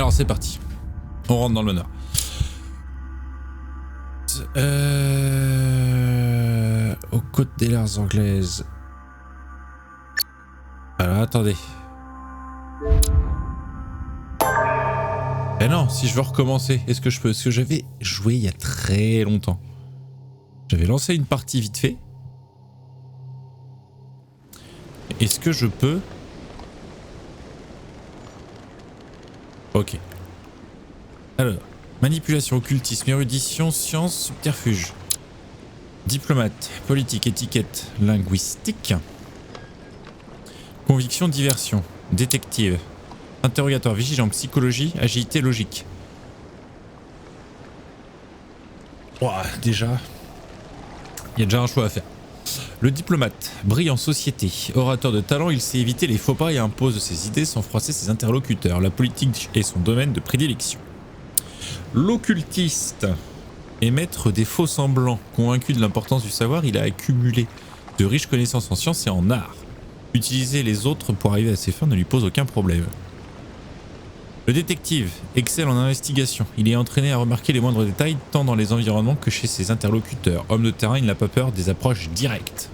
Alors c'est parti. On rentre dans le manoir. Aux côtes des Lards anglaises. Alors attendez. Eh non, si je veux recommencer, est-ce que je peux? Parce que j'avais joué il y a très longtemps. J'avais lancé une partie vite fait. Est-ce que je peux? Ok. Alors, manipulation, occultisme, érudition, science, subterfuge. Diplomate, politique, étiquette, linguistique. Conviction, diversion, détective. Interrogatoire, vigilant, psychologie, agilité, logique. Ouah, déjà. Il y a déjà un choix à faire. Le diplomate, brille en société. Orateur de talent, il sait éviter les faux pas et impose ses idées sans froisser ses interlocuteurs. La politique est son domaine de prédilection. L'occultiste est maître des faux semblants. Convaincu de l'importance du savoir, il a accumulé de riches connaissances en sciences et en art. Utiliser les autres pour arriver à ses fins ne lui pose aucun problème. Le détective excelle en investigation. Il est entraîné à remarquer les moindres détails tant dans les environnements que chez ses interlocuteurs. Homme de terrain, il n'a pas peur des approches directes.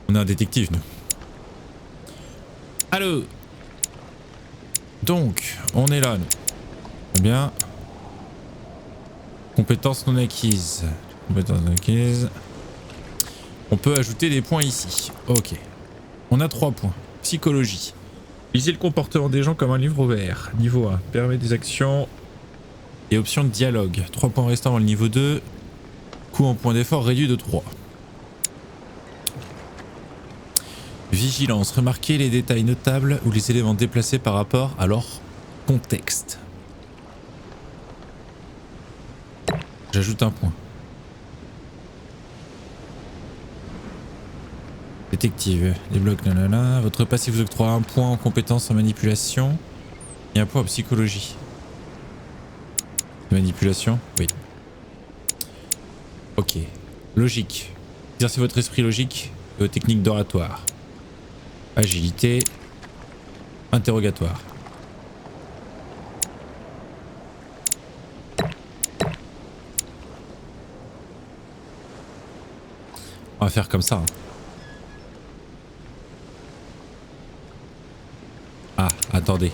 On est un détective, nous. Allô. Donc, on est là, nous. Très bien. Compétences non acquises. Compétences non acquises. On peut ajouter des points ici. Ok. On a 3 points. Psychologie. Lisez le comportement des gens comme un livre ouvert. Niveau 1. Permet des actions et options de dialogue. 3 points restants dans le niveau 2. Coût en points d'effort réduit de 3. Vigilance. Remarquez les détails notables ou les éléments déplacés par rapport à leur contexte. J'ajoute un point. Détective, débloque, nanana. Votre passif vous octroie un point en compétence en manipulation et un point en psychologie. Manipulation, oui. Ok. Logique. Exercez votre esprit logique et aux techniques d'oratoire. Agilité. Interrogatoire. On va faire comme ça. Ah, attendez.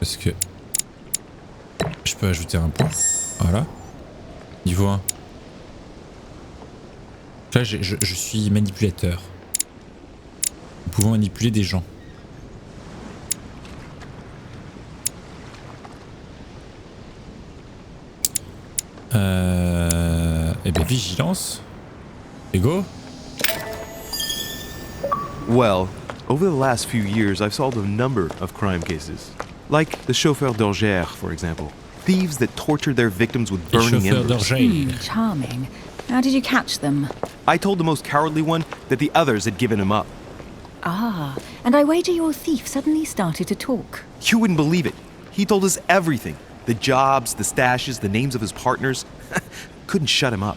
Parce que je peux ajouter un point. Voilà. Niveau 1. Là, je suis manipulateur. Nous pouvons manipuler des gens. Eh bien, vigilance. Et go. Well, over the last few years, I've solved a number of crime cases. Like the chauffeur d'orgère, for example. Thieves that tortured their victims with burning embers. Charming. How did you catch them? I told the most cowardly one that the others had given him up. Ah, and I wager your thief suddenly started to talk. You wouldn't believe it. He told us everything. The jobs, the stashes, the names of his partners. Couldn't shut him up.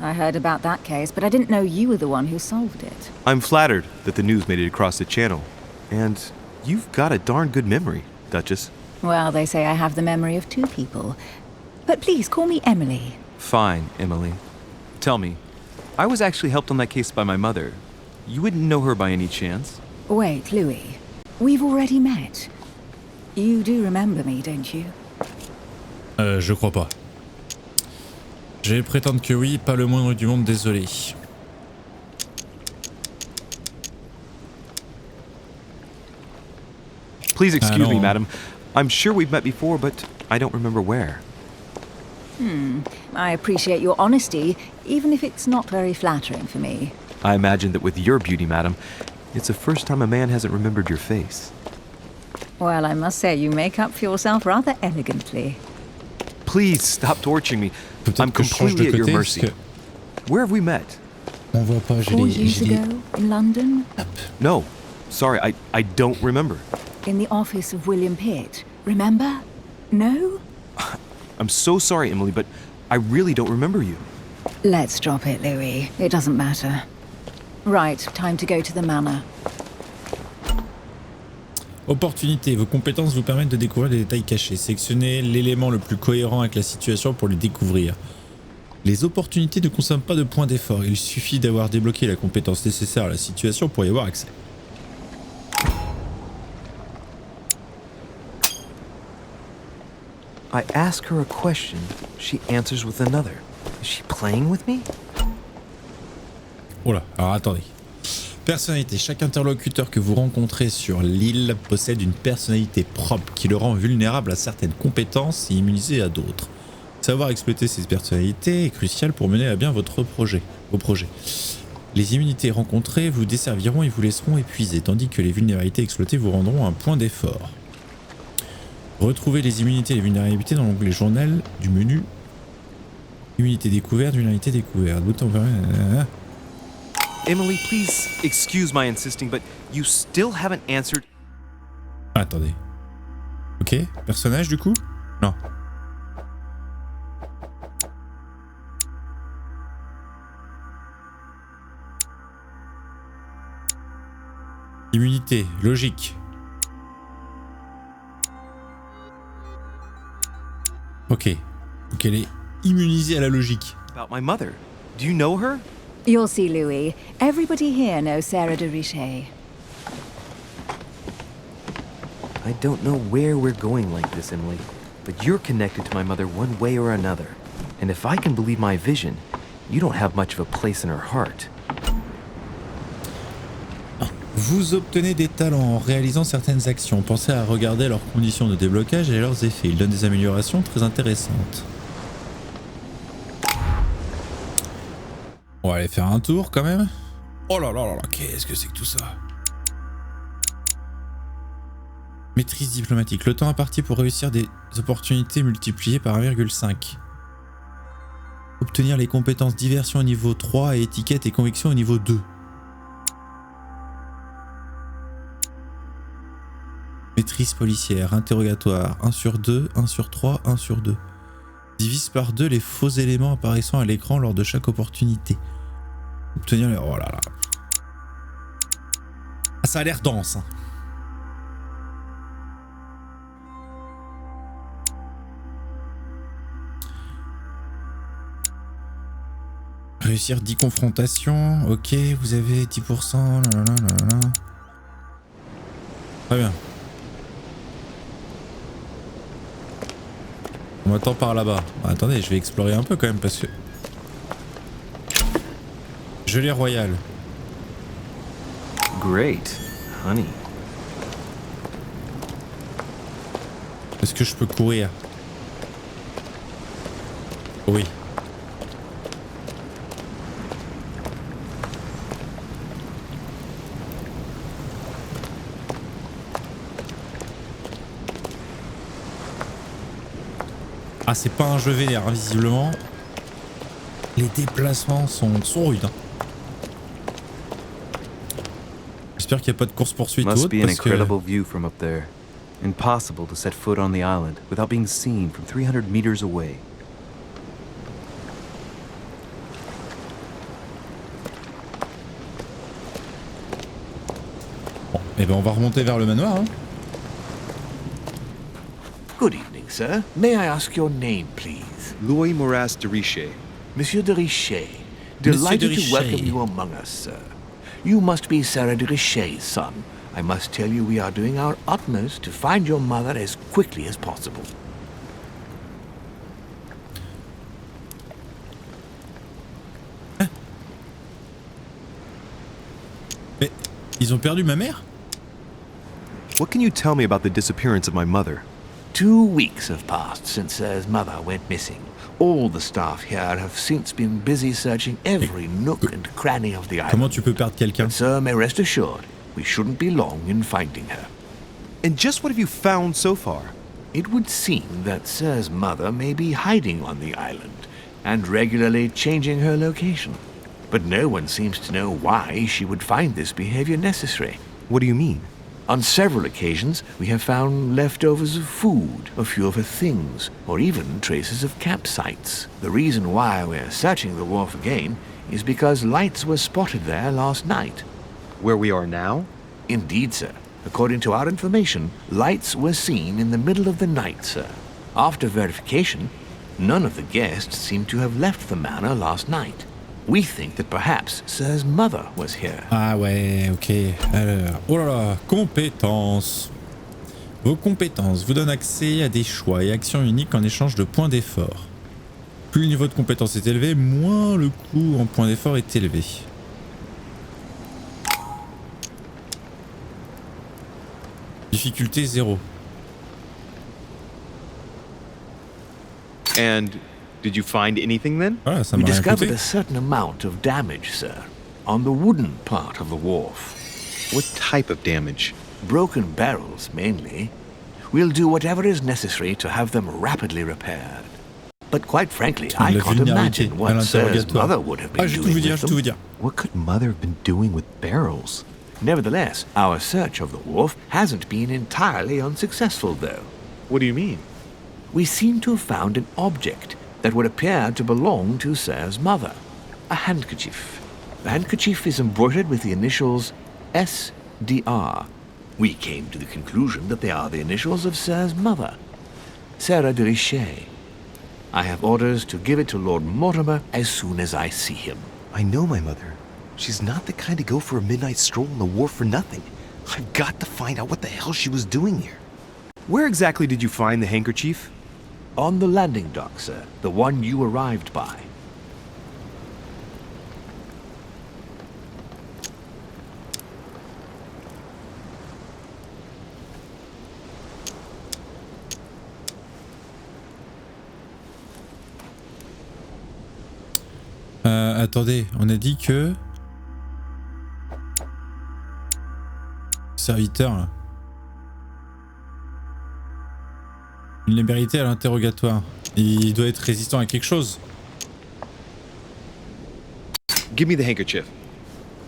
I heard about that case, but I didn't know you were the one who solved it. I'm flattered that the news made it across the channel. And you've got a darn good memory, Duchess. Well, they say I have the memory of 2 people. But please call me Emily. Fine, Emily. Tell me, I was actually helped on that case by my mother. You wouldn't know her by any chance? Wait, Louis. We've already met. You do remember me, don't you? Je crois pas. Je vais prétendre que oui, pas le moindre du monde, désolé. Please excuse me, madam. I'm sure we've met before, but I don't remember where. I appreciate your honesty, even if it's not very flattering for me. I imagine that with your beauty, madam, it's the first time a man hasn't remembered your face. Well, I must say you make up for yourself rather elegantly. Please stop torturing me. I'm completely at your mercy. Where have we met? On voit pas, 4 years ago, in London? No. Sorry, I don't remember. In the office of William Pitt. Remember? No? I'm so sorry, Emily, but I really don't remember you. Let's drop it, Louis. It doesn't matter. Right, time to go to the manor. Opportunité. Vos compétences vous permettent de découvrir des détails cachés. Sélectionnez l'élément le plus cohérent avec la situation pour le découvrir. Les opportunités ne consomment pas de points d'effort. Il suffit d'avoir débloqué la compétence nécessaire à la situation pour y avoir accès. I ask her a question, she answers with another. Is she playing with me? Oh là, alors attendez. Personnalité. Chaque interlocuteur que vous rencontrez sur l'île possède une personnalité propre qui le rend vulnérable à certaines compétences et immunisé à d'autres. Savoir exploiter ces personnalités est crucial pour mener à bien vos projets. Les immunités rencontrées vous desserviront et vous laisseront épuisés, tandis que les vulnérabilités exploitées vous rendront un point d'effort. Retrouvez les immunités et les vulnérabilités dans l'onglet journal du menu. Immunité découverte, vulnérabilité découverte. Emily, please excuse my insisting, but you still haven't answered. Attendez. Ok, personnage du coup? Non. Immunité, logique. Ok. Donc elle est immunisée à la logique. About my mother. Do you know her? You'll see, Louis. Everybody here knows Sarah de Richet. I don't know where we're going like this, Emily, but you're connected to my mother one way or another. And if I can believe my vision, you don't have much of a place in her heart. Vous obtenez des talents en réalisant certaines actions. Pensez à regarder leurs conditions de déblocage et leurs effets. Ils donnent des améliorations très intéressantes. On va aller faire un tour quand même. Oh là là là là, qu'est-ce que c'est que tout ça? Maîtrise diplomatique. Le temps imparti pour réussir des opportunités multipliées par 1,5. Obtenir les compétences diversion au niveau 3 et étiquette et conviction au niveau 2. Maîtrise policière, interrogatoire, 1 sur 2, 1 sur 3, 1 sur 2. Divise par 2 les faux éléments apparaissant à l'écran lors de chaque opportunité. Obtenir les... Oh là là. Ah, ça a l'air dense. Hein. Réussir 10 confrontations. Ok, vous avez 10%. Lalalala. Très bien. On m'attend par là-bas. Attendez, je vais explorer un peu quand même parce que... Gelée royale. Great, honey. Est-ce que je peux courir? Oui. Ah, c'est pas un jeu vénère, hein, visiblement. Les déplacements sont rudes. Hein. J'espère qu'il n'y a pas de course-poursuite ou autre. Must be an parce que... incredible view from up there. Impossible to set foot on the island without being seen from 300 meters away. Bon, et ben on va remonter vers le manoir. Hein. Good evening, sir. May I ask your name, please? Louis Moras de Richet. Monsieur de Richet. Monsieur Delighted de to Richet. welcome you among us, sir. You must be Sarah de Richet's son. I must tell you we are doing our utmost to find your mother as quickly as possible. Mais ils ont perdu ma mère? What can you tell me about the disappearance of my mother? 2 weeks have passed since Sir's mother went missing. All the staff here have since been busy searching every nook and cranny of the Comment island. tu peux perdre quelqu'un? But Sir may rest assured, we shouldn't be long in finding her. And just what have you found so far? It would seem that Sir's mother may be hiding on the island and regularly changing her location. But no one seems to know why she would find this behavior necessary. What do you mean? On several occasions, we have found leftovers of food, a few of her things, or even traces of campsites. The reason why we're searching the wharf again is because lights were spotted there last night. Where we are now? Indeed, sir. According to our information, lights were seen in the middle of the night, sir. After verification, none of the guests seem to have left the manor last night. We think that perhaps Sir's mother was here. Ah ouais, ok. Alors, oh là là, compétences. Vos compétences vous donnent accès à des choix et actions uniques en échange de points d'effort. Plus le niveau de compétence est élevé, moins le coût en points d'effort est élevé. Difficulté 0. And did you find anything then? Voilà, ça We m'a rien discovered coûté. a certain amount of damage, sir, on the wooden part of the wharf. What type of damage? Broken barrels, mainly. We'll do whatever is necessary to have them rapidly repaired. But quite frankly, I La can't vulnérité imagine à what Sir's l'interrogatoire. mother would have Ah, been je vais tout doing vous dire, with je vais tout vous them. dire. What could Mother have been doing with barrels? Nevertheless, our search of the wharf hasn't been entirely unsuccessful, though. What do you mean? We seem to have found an object that would appear to belong to Sir's mother. A handkerchief. The handkerchief is embroidered with the initials SDR. We came to the conclusion that they are the initials of Sir's mother, Sarah de Richet. I have orders to give it to Lord Mortimer as soon as I see him. I know my mother. She's not the kind to go for a midnight stroll on the wharf for nothing. I've got to find out what the hell she was doing here. Where exactly did you find the handkerchief? On the landing dock, sir, the one you arrived by. Attendez, on a dit que... Serviteur, là. Il l'a mérité à l'interrogatoire. Il doit être résistant à quelque chose. Give me the handkerchief.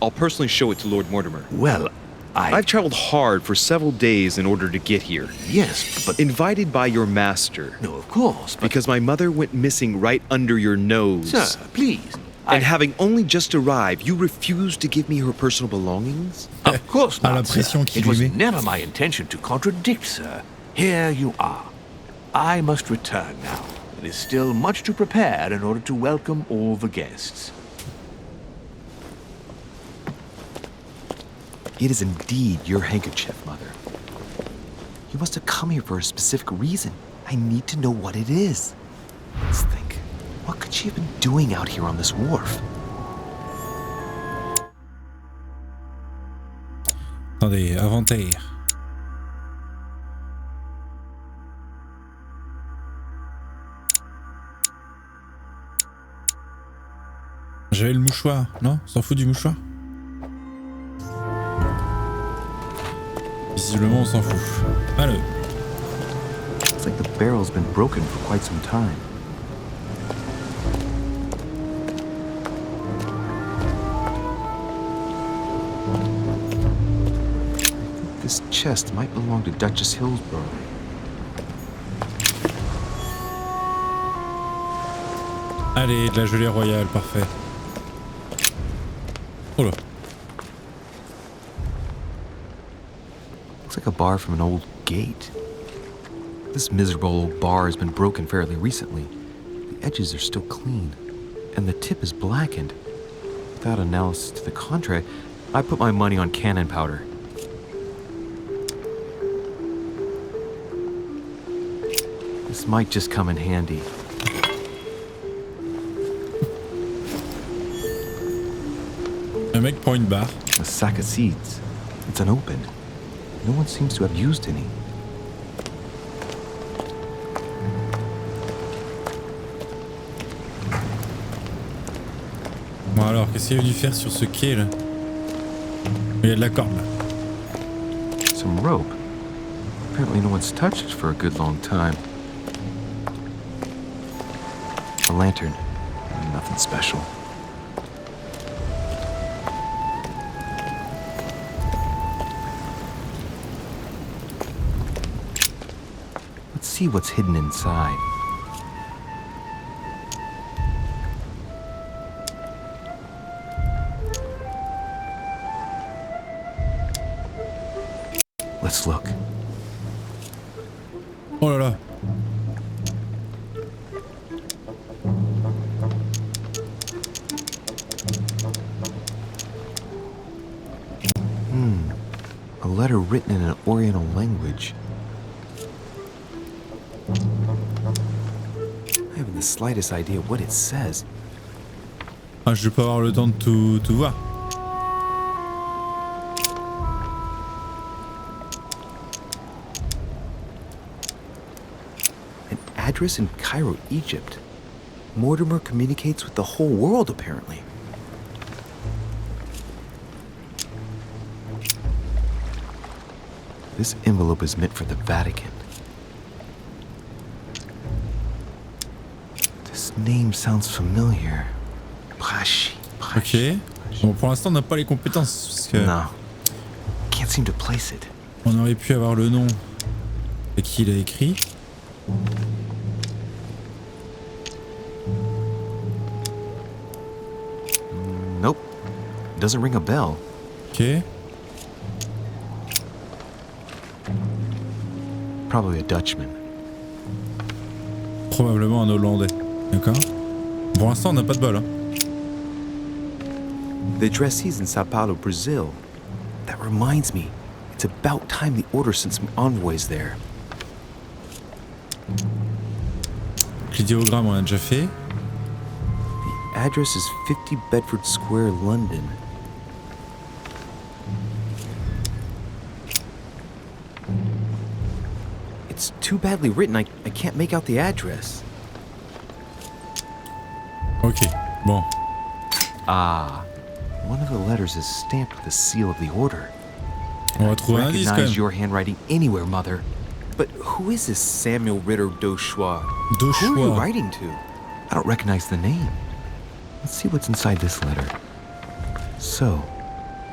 I'll personally show it to Lord Mortimer. Well, I've traveled hard for several days in order to get here. Yes, but... Invited by your master. No, of course, but... Because my mother went missing right under your nose. Sir, please. And having only just arrived, you refused to give me her personal belongings? Of course Ah, la not, sir. pression qu'il It lui was met. never my intention to contradict, sir. Here you are. I must return now. It is still much to prepare in order to welcome all the guests. It is indeed your handkerchief, Mother. You must have come here for a specific reason. I need to know what it is. Let's think. What could she have been doing out here on this wharf? Attendez, inventaire. J'avais le mouchoir, non? On s'en fout du mouchoir? Visiblement, on s'en fout. Allez. It's like the barrel's been broken for quite some time. This chest might belong to Duchess Hillsborough. Allez, de la gelée royale, parfait. Oh là. Looks like a bar from an old gate. This miserable old bar has been broken fairly recently. The edges are still clean, and the tip is blackened. Without analysis to the contrary, I put my money on cannon powder. This might just come in handy. Un mec prend une barre. A sack of seeds. It's unopened. No one seems to have used any. Bon alors, qu'est-ce qu'il est venu faire sur ce quai là? Il y a de la corde là. Some rope. Apparently no one's touched it for a good long time. A lantern. Nothing special. Let's see what's hidden inside. Oh là là. A letter written in an Oriental language. I haven't the slightest idea what it says. Ah, je vais pas avoir le temps de tout voir. An address in Cairo, Egypt. Mortimer communicates with the whole world, apparently. This envelope is meant for the Vatican. This name sounds familiar. Prashi. Ok. Bon, pour l'instant, on n'a pas les compétences. Parce que No. Can't seem to place it. on aurait pu avoir le nom et qui il a écrit. Nope. Doesn't ring a bell. Ok. Probably a Dutchman. Probablement un Hollandais. D'accord. Pour l'instant, on n'a pas de bol. Hein. The addressee's in Sao Paulo, Brazil. That reminds me. It's about time the order sent some envoys there. L'idéogramme, on a déjà fait. The address is 50 Bedford Square, London. It's too badly written, I can't make out the address. Ok. Bon. Ah, one of the letters is stamped with the seal of the order. On va trouver un indice quand Recognize même. your handwriting anywhere, Mother. But who is this Samuel Ritter Dauchois? Who are you Dauchois. writing to? I don't recognize the name. Let's see what's inside this letter. So,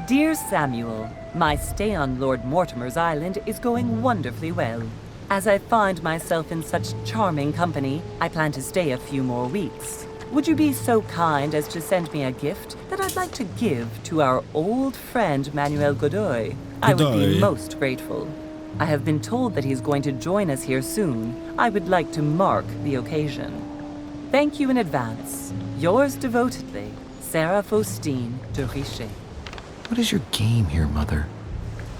Dear Samuel, my stay on Lord Mortimer's island is going wonderfully well. As I find myself in such charming company, I plan to stay a few more weeks. Would you be so kind as to send me a gift that I'd like to give to our old friend Manuel Godoy? I would be Godoy. most grateful. I have been told that he's going to join us here soon. I would like to mark the occasion. Thank you in advance. Yours devotedly, Sarah Faustine de Richet. what is your game here, Mother?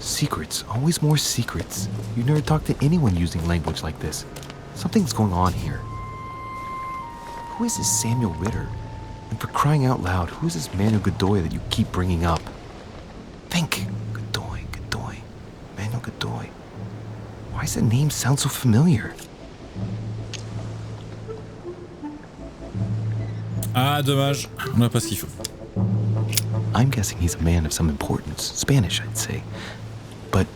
Secrets, always more secrets. You never talk to anyone using language like this. Something's going on here. Who is this Samuel Ritter? And for crying out loud, who is this Manuel Godoy that you keep bringing up? Think. Godoy, Godoy. Manuel Godoy. Why does that name sound so familiar? Ah, dommage. On n'a pas ce qu'il faut. I'm guessing he's a man of some importance. Spanish, I'd say. But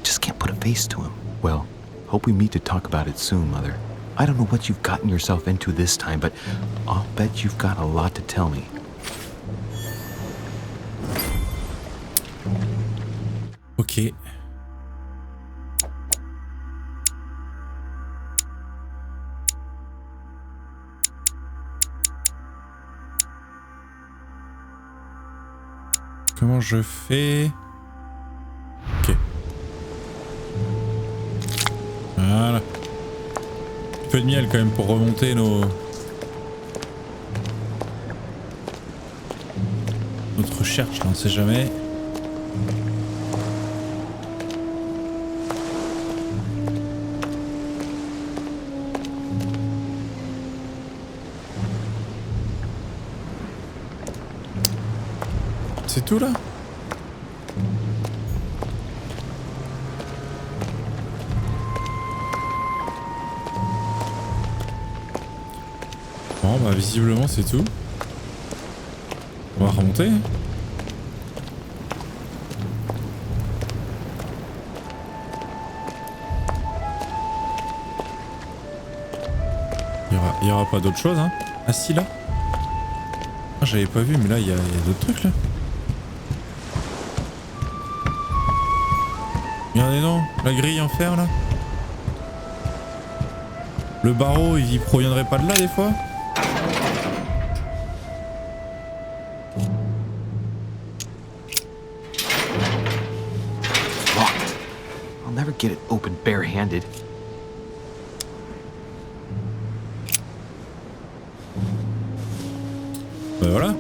just can't put a face to him. Well, hope we meet to talk about it soon, Mother. I don't know what you've gotten yourself into this time, but I'll bet you've got a lot to tell me. Ok. Comment je fais? Ok. Voilà. Un peu de miel quand même pour remonter notre recherche, là, on sait jamais. C'est tout là? Bon bah visiblement c'est tout. On va remonter. Il y aura pas d'autre chose hein. Ah si là. Ah, j'avais pas vu mais là il y a d'autres trucs là. Regardez non, la grille en fer là. Le barreau il proviendrait pas de là des fois? Locked. I'll never get it open bare-handed. Bah voilà.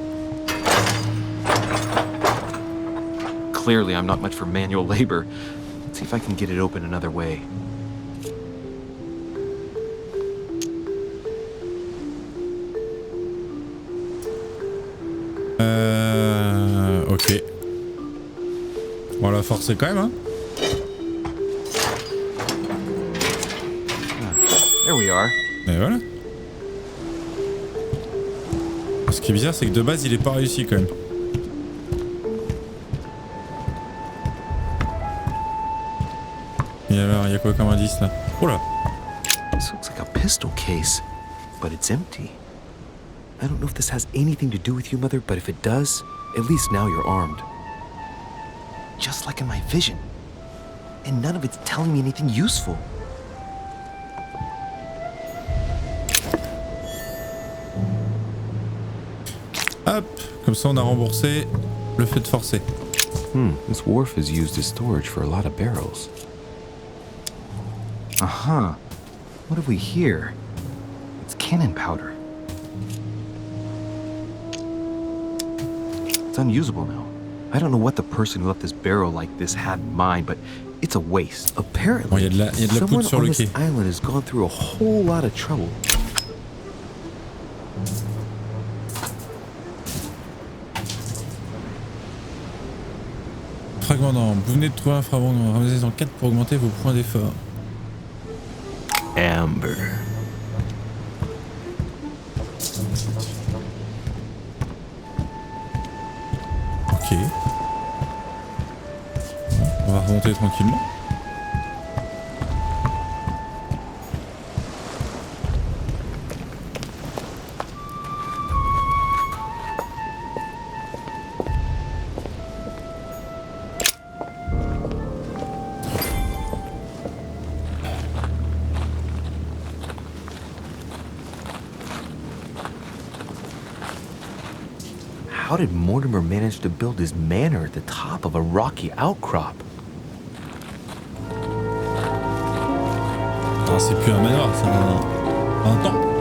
Clearly, I'm not much for manual labor. Let's see if I can get it open another way. Ok. On va la forcer quand même, hein. There we are. Et voilà. Ce qui est bizarre, c'est que de base, il est pas réussi quand même. Et alors, il y a quoi comme indice là? Oh là! This looks like a pistol case, but it's empty. I don't know if this has anything to do with you, Mother, but if it does, at least now you're armed. Just like in my vision. And none of it's telling me anything useful. Hop! Comme ça, on a remboursé le fait de forcer. This wharf is used as storage for a lot of barrels. Uh-huh. What have we here? It's cannon powder. It's unusable now. I don't know what the person who left this barrel like this had in mind, but it's a waste. Apparently, Bon, y a de la someone poudre sur on le this quai. island has gone through a whole lot of trouble. Fragment d'ambre. Vous venez de trouver un fragment d'ambre. Ramassez en 4 pour augmenter vos points d'effort. Amber. Ok. On va remonter tranquillement. How did Mortimer manage to build his manor at the top of a rocky outcrop? Ah, c'est plus un manoir, c'est un temple.